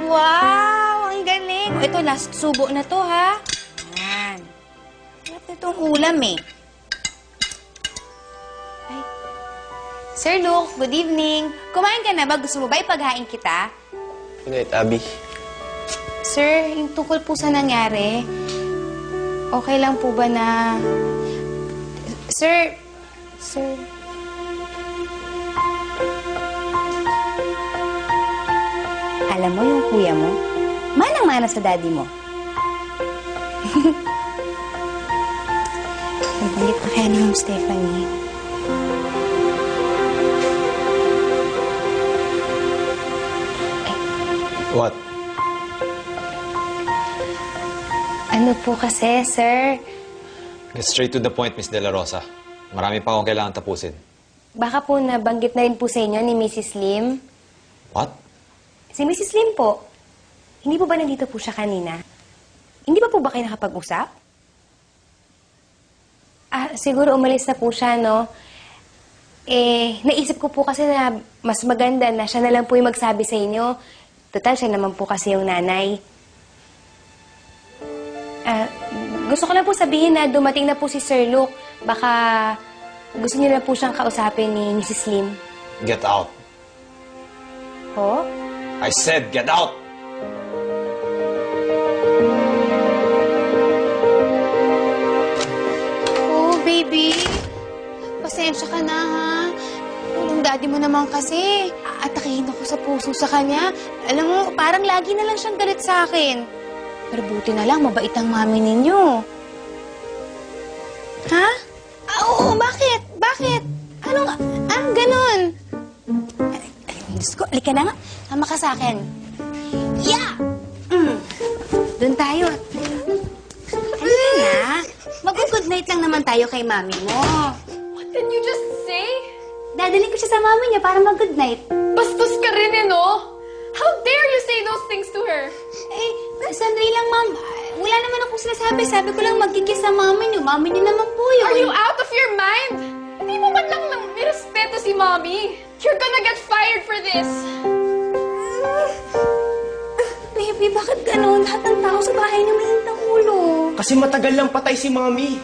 Wow! Ang galing! O, ito, last subo na to, ha? Yan. Sarap itong ulam, eh. Ay. Sir Luke, good evening. Kumain ka na ba? Gusto mo ba ipaghain kita? Good night, Abby. Sir, yung tungkol po sa nangyari, okay lang po ba na... Sir... Alam mo yung kuya mo, manang-mana sa daddy mo. Nabanggit pa kaya ni Ma'am Stephanie. What? Ano po kasi, sir? Get straight to the point, Miss De La Rosa. Marami pa akong kailangan tapusin. Baka po nabanggit na rin po sa inyo ni Mrs. Lim. What? Si Mrs. Lim po, hindi po ba nandito po siya kanina? Hindi pa po ba kayo nakapag-usap? Siguro umalis na po siya, no? Naisip ko po kasi na mas maganda na siya na lang po yung magsabi sa inyo. Total, siya naman po kasi yung nanay. Gusto ko lang po sabihin na dumating na po si Sir Luke. Baka gusto niyo na po siyang kausapin ni Mrs. Lim. Get out. Ho? I said get out! Oh, baby. Pasensya ka na, ha? Yung daddy mo naman kasi, aatakihin ako sa puso sa kanya. Alam mo, parang lagi na lang siyang galit sa akin. Pero buti na lang, mabait ang mami ninyo. Ha? Oo, bakit? Bakit? Anong ganon? Ay, Diyos ko, halika na nga. Tama ka sa akin. Yeah! Doon tayo. Halika na. Mag-good night lang naman tayo kay mami mo. What did you just say? Dadalhin ko siya sa mami niya para mag-good night. Bastos ka rin eh, no? How dare you say those things to her? Sandali lang, ma'am. Wala naman akong sinasabi. Sabi ko lang magkikis sa mami niyo. Mami niyo naman po yun. Are you out of your mind? Hindi mo man lang nirespeto si Mommy. You're gonna get fired for this. Baby, bakit ganun? Lahat ng tao sa bahay niyo mainit ang ulo. Kasi matagal lang patay si Mami.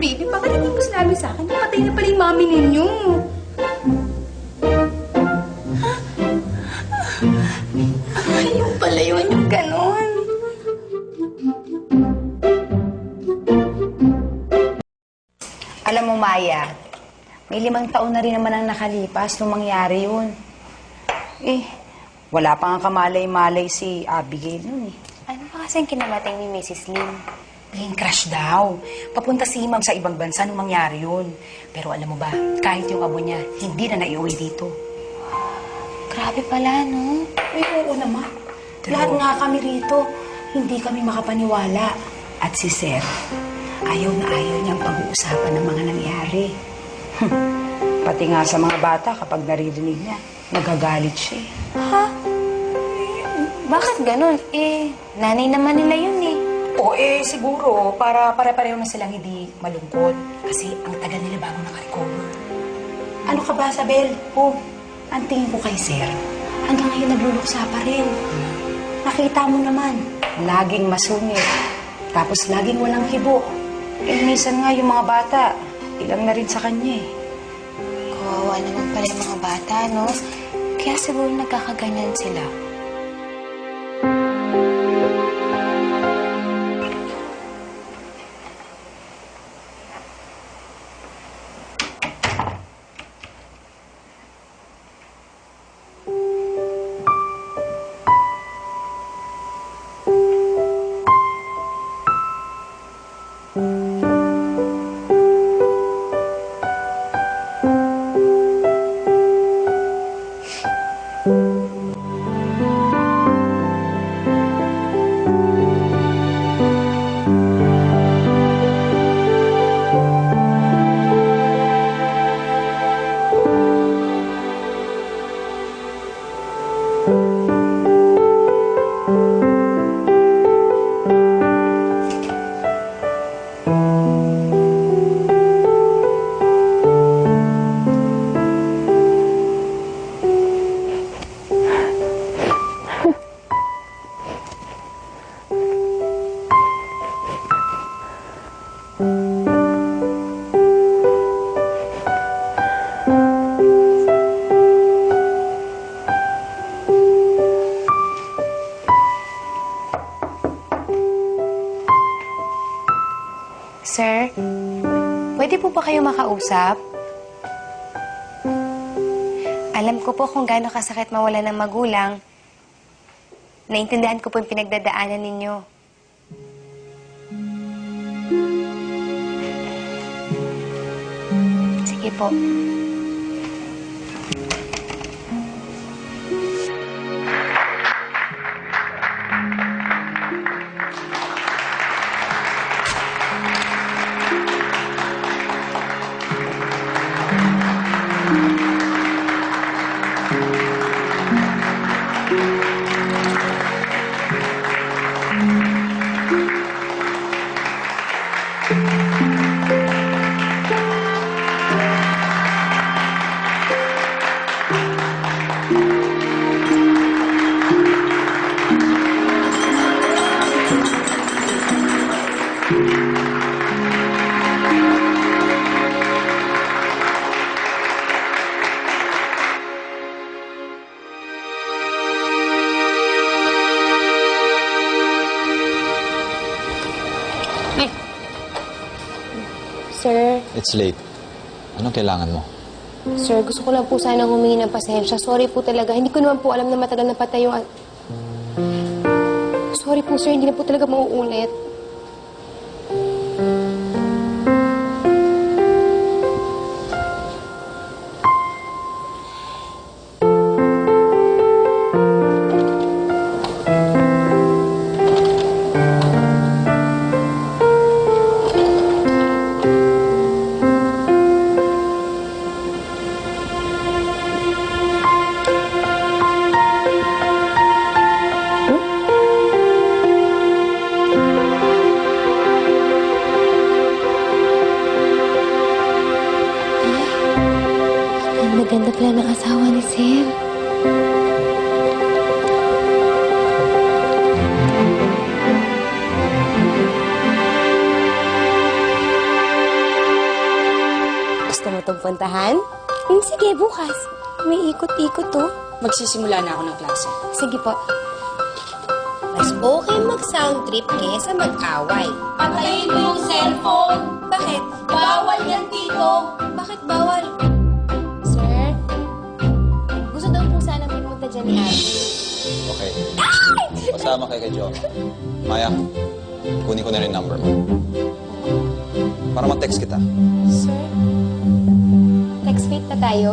Baby, bakit hindi mo sinabi sa akin? Patay na pala yung mami ninyo. Yung pala yun, yung ganon. Alam mo, Maya, may 5 taon na rin naman ang nakalipas nung mangyari yun. Wala pa nga kamalay-malay si Abigail nun eh. Ano ba kasing kinamating ni Mrs. Lim? Plane crash daw. Papunta si Ma'am sa ibang bansa nung mangyari yun. Pero alam mo ba, kahit yung abo niya, hindi na naiuwi dito. Grabe pala, no? Oo naman. Lahat nga kami rito, hindi kami makapaniwala. At si Sir, ayaw na ayaw niyang pag-uusapan ng mga nangyari. Pati nga sa mga bata, kapag naririnig niya, nagagalit siya eh. Ha? Bakit ganun? Nanay naman nila yun eh. Oo, siguro, para pare-pareho na silang hindi malungkot. Kasi ang tagal nila bago nakarecover. Ano ka ba, Sabel? Ang tingin ko kay Sir, hanggang ngayon nagluluksa pa rin. Nakita mo naman, laging masungit. Tapos laging walang hibo. Minsan nga yung mga bata, ilang na rin sa kanya eh. Kawawa naman pala yung mga bata, no? Kaya siguro nagkakaganyan sila. Sir, pwede po ba kayo makausap? Alam ko po kung gaano kasakit mawala ng magulang. Naintindihan ko po yung pinagdadaanan ninyo. Sige po. Sir, It's late. Anong kailangan mo? sir, gusto ko lang po sanang humingi ng pasensya. Sorry po talaga. Hindi ko naman po alam na matagal na patay yung... Sorry po, sir. Hindi na po talaga mauulit. Ang maganda pala ng asawa ni Sir. Gusto mo itong puntahan? Sige, bukas. May ikot-ikot to. Magsisimula na ako ng klase. Sige po. Mas okay mag-sound trip kesa mag-away. Patayin mo yung cellphone. Bakit? Bawal yan dito. Bakit bawal? Sir, gusto daw po sana pumunta dyan ni Abby. Okay. Pasama kay Jo. Maya, kunin ko na rin number mo. Para mag-text kita. Sir, text mate na tayo?